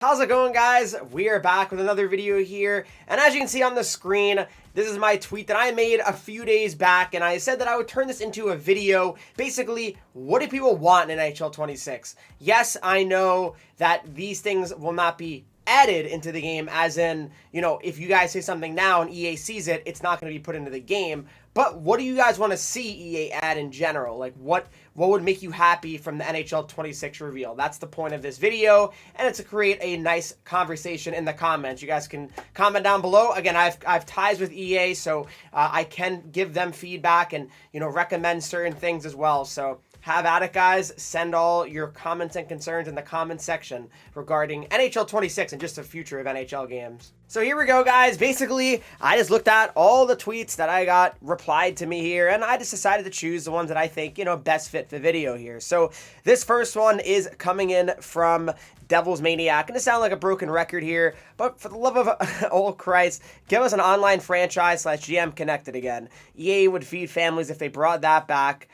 How's it going, guys? We are back with another video here, and as you can see on the screen, this is my tweet that I made a few days back, and I said that I would turn this into a video. Basically, what do people want in NHL 26? Yes, I know that these things will not be added into the game, as in, you know, if you guys say something now and EA sees it, it's not going to be put into the game. But what do you guys want to see EA add in general? Like, what would make you happy from the NHL 26 reveal? That's the point of this video, and it's to create a nice conversation in the comments. You guys can comment down below. Again, I've ties with EA, so I can give them feedback and, you know, recommend certain things as well. So have at it, guys. Send all your comments and concerns in the comment section regarding NHL 26 and just the future of NHL games. So here we go, guys. Basically, I just looked at all the tweets that I got replied to me here, and I just decided to choose the ones that I think, you know, best fit the video here. So this first one is coming in from Devil's Maniac. Gonna sound like a broken record here, but for the love of old Christ, give us an online franchise / GM connected again. EA would feed families if they brought that back.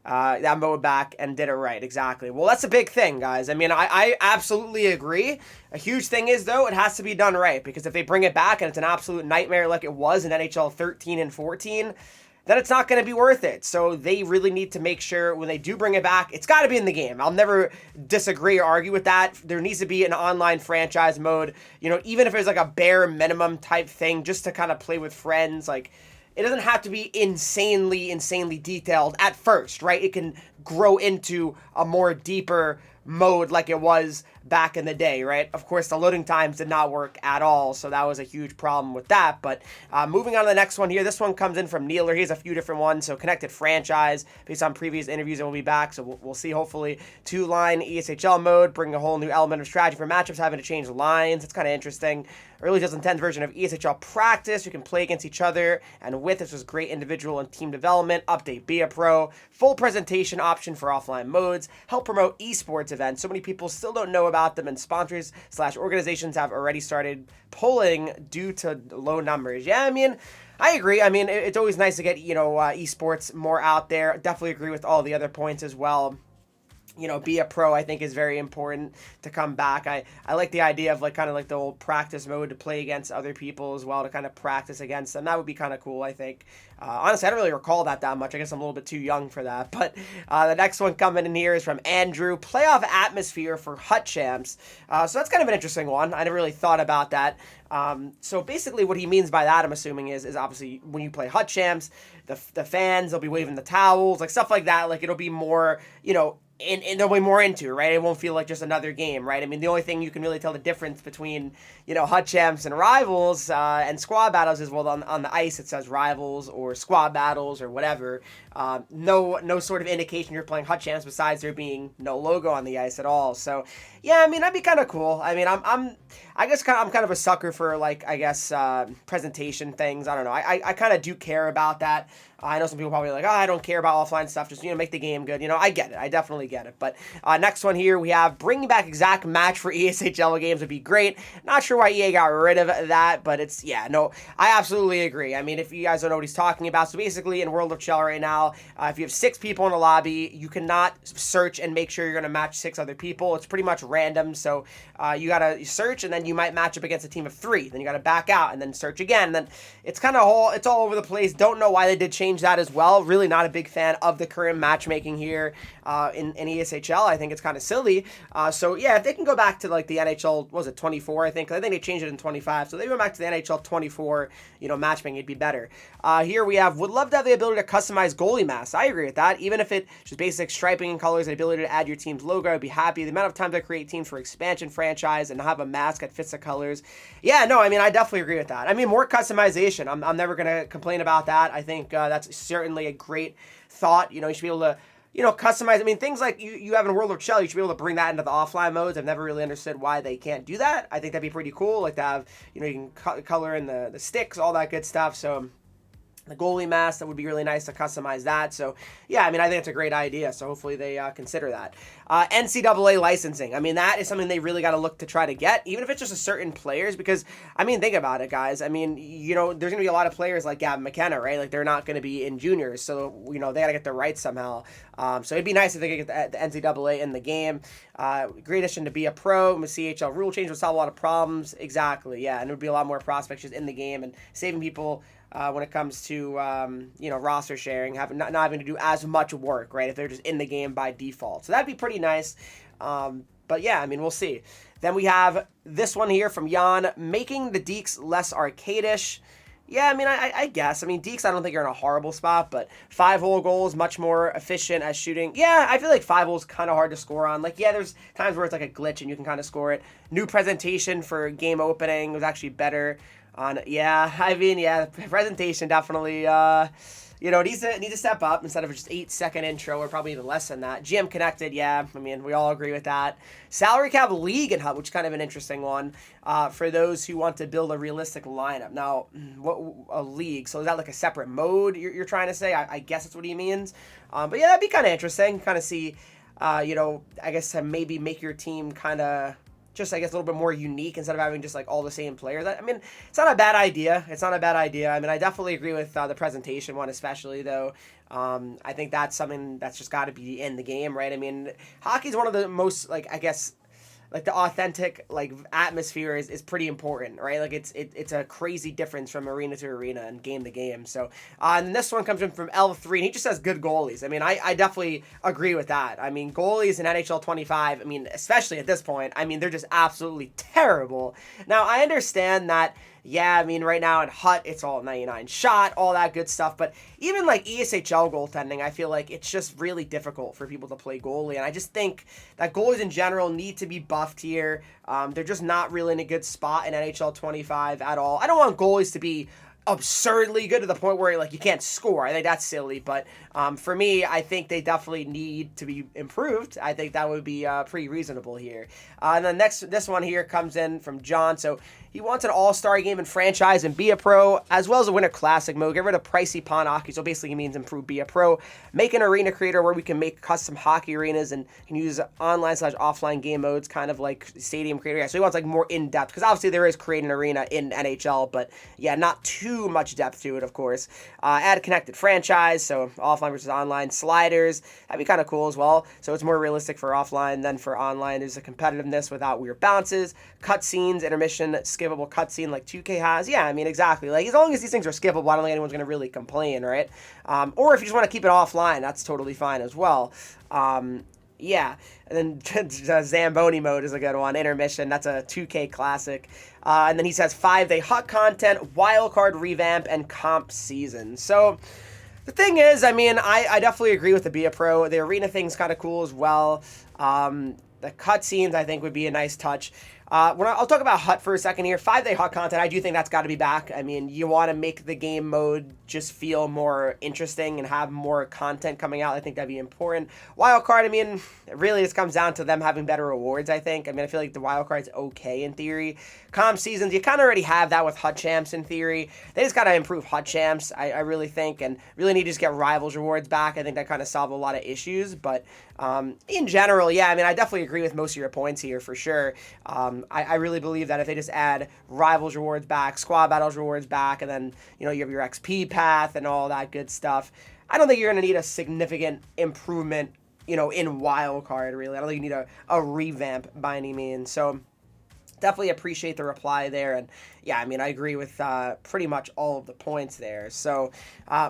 That mode back and did it right. Exactly. Well, that's a big thing, guys. I mean, I absolutely agree. A huge thing is, though, it has to be done right, because if they bring it back and it's an absolute nightmare like it was in NHL 13 and 14, then it's not going to be worth it. So they really need to make sure when they do bring it back, it's got to be in the game. I'll never disagree or argue with that. There needs to be an online franchise mode, you know, even if it's like a bare minimum type thing just to kind of play with friends. Like, it doesn't have to be insanely detailed at first, right? It can grow into a more deeper mode like it was back in the day, right? Of course, the loading times did not work at all, so that was a huge problem with that. But moving on to the next one here, this one comes in from Neeler. He has a few different ones. So connected franchise based on previous interviews, and we'll be back. So we'll see, hopefully, 2-line ESHL mode, bring a whole new element of strategy for matchups, having to change lines. It's kind of interesting. Early 2010 version of ESHL practice. You can play against each other and with. This was great individual and team development. Update, be a pro. Full presentation option for offline modes. Help promote esports events. So many people still don't know about them, and sponsors / organizations have already started pulling due to low numbers. Yeah, I mean, I agree. I mean, it's always nice to get, you know, esports more out there. Definitely agree with all the other points as well. You know, be a pro, I think, is very important to come back. I like the idea of, like, kind of like the old practice mode to play against other people as well, to kind of practice against them. That would be kind of cool, I think. Honestly, I don't really recall that much. I guess I'm a little bit too young for that. But the next one coming in here is from Andrew. Playoff atmosphere for Hut Champs. So that's kind of an interesting one. I never really thought about that. So basically what he means by that, I'm assuming, is obviously when you play Hut Champs, the fans, they'll be waving the towels, like stuff like that. Like, it'll be more, you know, and they'll be more into it, right? It won't feel like just another game, right? I mean, the only thing you can really tell the difference between, you know, Hut Champs and Rivals and Squad Battles is, well, on the ice it says Rivals or Squad Battles or whatever. No sort of indication you're playing Hut Champs besides there being no logo on the ice at all. So, yeah, I mean, that'd be kind of cool. I mean, I'm kind of a sucker for, like, I guess, presentation things. I don't know. I kind of do care about that. I know some people probably are like, oh, I don't care about offline stuff. Just, you know, make the game good. You know, I get it. I definitely get it. But next one here, we have bringing back exact match for ESHL games would be great. Not sure why EA got rid of that, but it's, yeah, no, I absolutely agree. I mean, if you guys don't know what he's talking about, so basically in World of Shell right now, if you have 6 people in a lobby, you cannot search and make sure you're going to match 6 other people. It's pretty much random. So you got to search, and then you might match up against a team of 3. Then you got to back out and then search again. And then it's kind of it's all over the place. Don't know why they did change that as well. Really not a big fan of the current matchmaking here in ESHL. I think it's kind of silly. So yeah, if they can go back to, like, the NHL, what was it, 24, I think they changed it in 25. So they went back to the NHL 24, you know, matchmaking, it'd be better. Here we have, would love to have the ability to customize goalie masks. I agree with that. Even if it's just basic striping and colors and ability to add your team's logo, I'd be happy. The amount of times I create teams for expansion franchise and have a mask that fits the colors. Yeah, no, I mean, I definitely agree with that. I mean, more customization. I'm never going to complain about that. I think that's certainly a great thought. You know, you should be able to, you know, customize. I mean, things like you have in World of Shell, you should be able to bring that into the offline modes. I've never really understood why they can't do that. I think that'd be pretty cool. Like to have, you know, you can color in the sticks, all that good stuff. So the goalie mask, that would be really nice to customize that. So yeah, I mean, I think it's a great idea. So hopefully they consider that. NCAA licensing. I mean, that is something they really got to look to try to get, even if it's just a certain players, because I mean, think about it, guys. I mean, you know, there's gonna be a lot of players like Gavin McKenna, right? Like they're not gonna be in juniors, so you know they gotta get their rights somehow. So it'd be nice if they could get the NCAA in the game. Great addition to be a pro. The CHL rule change would solve a lot of problems. Exactly, yeah, and it would be a lot more prospects just in the game and saving people. When it comes to you know, roster sharing, not having to do as much work, right, if they're just in the game by default. So that'd be pretty nice. But yeah, I mean, we'll see. Then we have this one here from Jan, making the Deaks less arcadish. Yeah, I mean, I guess. I mean, Deaks, I don't think you're in a horrible spot, but 5-hole goals, much more efficient as shooting. Yeah, I feel like 5-hole's kind of hard to score on. Like, yeah, there's times where it's like a glitch and you can kind of score it. New presentation for game opening was actually better. Yeah, I mean, yeah, the presentation definitely, you know, needs to step up instead of just 8-second intro, or probably even less than that. GM connected, yeah, I mean, we all agree with that. Salary cap league and hub, which is kind of an interesting one for those who want to build a realistic lineup. Now, what a league? So is that like a separate mode you're trying to say? I guess that's what he means. But yeah, that'd be kind of interesting. Kind of see, you know, I guess to maybe make your team kind of just, I guess, a little bit more unique instead of having just like all the same players. I mean, it's not a bad idea. It's not a bad idea. I mean, I definitely agree with the presentation one, especially though. I think that's something that's just got to be in the game, right? I mean, hockey's one of the most, like, I guess, like the authentic like atmosphere is pretty important, right? Like it's a crazy difference from arena to arena and game to game. So and this one comes in from L3 and he just says good goalies. I mean, I definitely agree with that. I mean, goalies in NHL 25, I mean, especially at this point, I mean, they're just absolutely terrible. Now I understand that. Yeah, I mean, right now in Hut, it's all 99 shot, all that good stuff. But even like ESHL goaltending, I feel like it's just really difficult for people to play goalie. And I just think that goalies in general need to be buffed here. They're just not really in a good spot in NHL 25 at all. I don't want goalies to be absurdly good to the point where like you can't score. I think that's silly, but for me, I think they definitely need to be improved. I think that would be pretty reasonable here. And then this one here comes in from John. So he wants an all-star game and franchise and be a pro, as well as a winter classic mode. Get rid of pricey pawn hockey. So basically, he means improve, be a pro. Make an arena creator where we can make custom hockey arenas and can use online/offline game modes, kind of like stadium creator. Yeah, so he wants like more in-depth, because obviously there is create an arena in NHL, but yeah, not too much depth to it, of course. Add a connected franchise, so offline versus online sliders. That'd be kind of cool as well. So it's more realistic for offline than for online. There's a competitiveness without weird bounces, cutscenes, intermission, skippable cutscene like 2K has. Yeah, I mean, exactly. Like, as long as these things are skippable, I don't think anyone's going to really complain, right? Or if you just want to keep it offline, that's totally fine as well. Yeah, and then Zamboni mode is a good one. Intermission, that's a 2K classic. And then he says 5-day hot content, wildcard revamp, and comp season. So the thing is, I mean, I definitely agree with the Be a Pro. The arena thing's kind of cool as well. The cutscenes, I think, would be a nice touch. I'll talk about Hut for a second here. 5-day Hut content, I do think that's got to be back. I mean, you want to make the game mode just feel more interesting and have more content coming out. I think that'd be important. Wildcard, I mean, it really just comes down to them having better rewards, I think. I mean, I feel like the wildcard's okay in theory. Comp seasons, you kind of already have that with Hut Champs in theory. They just got to improve Hut Champs, I really think, and really need to just get Rivals rewards back. I think that kind of solve a lot of issues, but in general, yeah, I mean, I definitely agree with most of your points here for sure. I really believe that if they just add Rivals rewards back, Squad Battles rewards back, and then, you know, you have your XP path and all that good stuff, I don't think you're going to need a significant improvement, you know, in Wildcard, really. I don't think you need a revamp by any means. So definitely appreciate the reply there. And yeah, I mean, I agree with pretty much all of the points there. So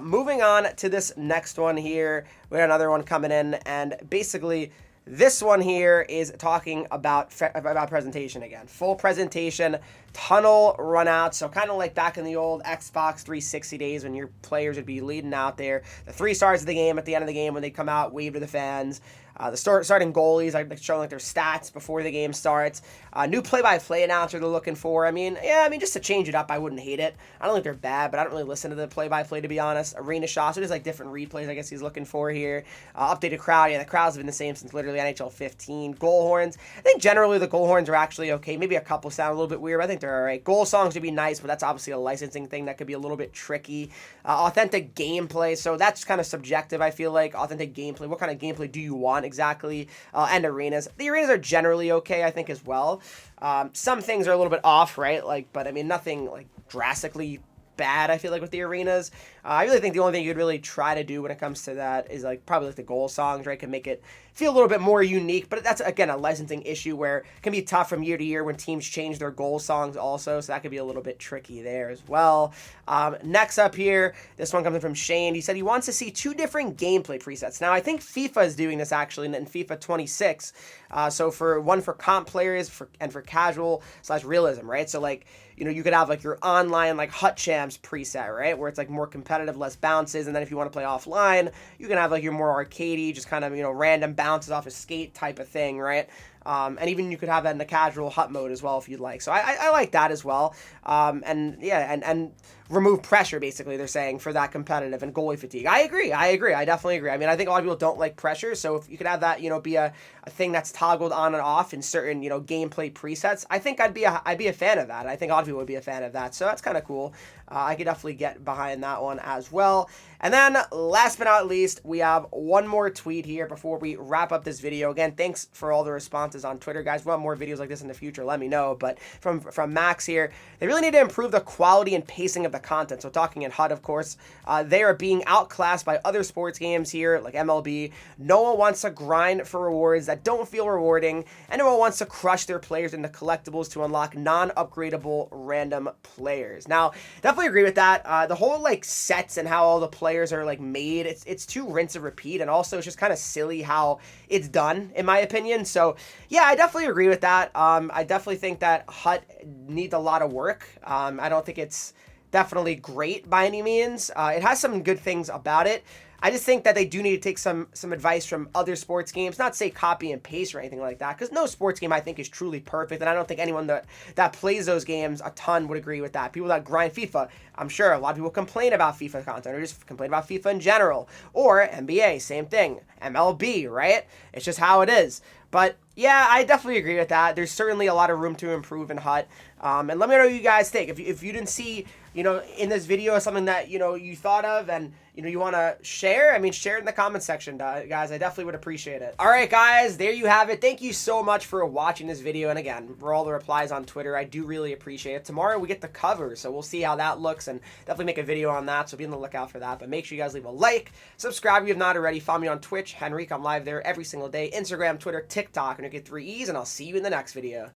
moving on to this next one here, we got another one coming in, and basically this one here is talking about presentation again. Full presentation, tunnel run out. So kind of like back in the old Xbox 360 days when your players would be leading out there. The 3 stars of the game at the end of the game when they come out, wave to the fans. The starting goalies, like showing like their stats before the game starts. New play-by-play announcer they're looking for. I mean, just to change it up, I wouldn't hate it. I don't think they're bad, but I don't really listen to the play-by-play, to be honest. Arena shots, so there's like different replays I guess he's looking for here. Updated crowd, the crowds have been the same since literally NHL 15. Goal horns, I think generally the goal horns are actually okay. Maybe a couple sound a little bit weird, but I think they're alright. Goal songs would be nice, but that's obviously a licensing thing that could be a little bit tricky. Authentic gameplay, so that's kind of subjective, I feel like. Authentic gameplay, what kind of gameplay do you want exactly? And arenas. The arenas are generally okay, I think, as well. Some things are a little bit off, right? But I mean, nothing like drastically bad, I feel like, with the arenas. I really think the only thing you'd really try to do when it comes to that is probably the goal songs, right? Can make it feel a little bit more unique, but that's, again, a licensing issue where it can be tough from year to year when teams change their goal songs also, so that could be a little bit tricky there as well. Next up here, this one comes in from Shane. He said he wants to see 2 different gameplay presets. Now, I think FIFA is doing this actually in FIFA 26. So for one for comp players and for casual/realism, right? So you could have your online Hut Champs preset, right? Where it's more competitive, less bounces, and then if you want to play offline, you can have your more arcadey, just kind of random bounces off a skate type of thing, right? And even you could have that in the casual hut mode as well if you'd like. So I like that as well. And remove pressure, basically, they're saying, for that competitive and goalie fatigue. I agree. I definitely agree. I mean, I think a lot of people don't like pressure, so if you could have that, be a thing that's toggled on and off in certain, gameplay presets, I think I'd be a fan of that. I think a lot of people would be a fan of that, so that's kind of cool. I could definitely get behind that one as well. And then, last but not least, we have one more tweet here before we wrap up this video. Again, thanks for all the responses on Twitter, guys. If you want more videos like this in the future, let me know. But from Max here, they really need to improve the quality and pacing of the content. So talking in HUD, of course, they are being outclassed by other sports games here, like MLB. No one wants to grind for rewards that don't feel rewarding, and no one wants to crush their players into collectibles to unlock non-upgradable random players. Now, definitely agree with that. The whole sets and how all the players are made, it's too rinse and repeat, and also it's just kind of silly how it's done, in my opinion. So yeah, I definitely agree with that. I definitely think that HUT needs a lot of work. I don't think it's definitely great by any means. It has some good things about it. I just think that they do need to take some advice from other sports games, not say copy and paste or anything like that, because no sports game I think is truly perfect, and I don't think anyone that plays those games a ton would agree with that. People that grind FIFA, I'm sure a lot of people complain about FIFA content or just complain about FIFA in general, or NBA, same thing, MLB, right? It's just how it is. But yeah, I definitely agree with that. There's certainly a lot of room to improve in HUT. And let me know what you guys think. If you didn't see, in this video something that, you thought of and, you want to share, share it in the comment section, guys. I definitely would appreciate it. All right, guys, there you have it. Thank you so much for watching this video. And again, for all the replies on Twitter, I do really appreciate it. Tomorrow we get the cover, so we'll see how that looks and definitely make a video on that. So be on the lookout for that. But make sure you guys leave a like, subscribe if you have not already. Follow me on Twitch, Henreek. I'm live there every single day. Instagram, Twitter, TikTok, and you get 3 E's, and I'll see you in the next video.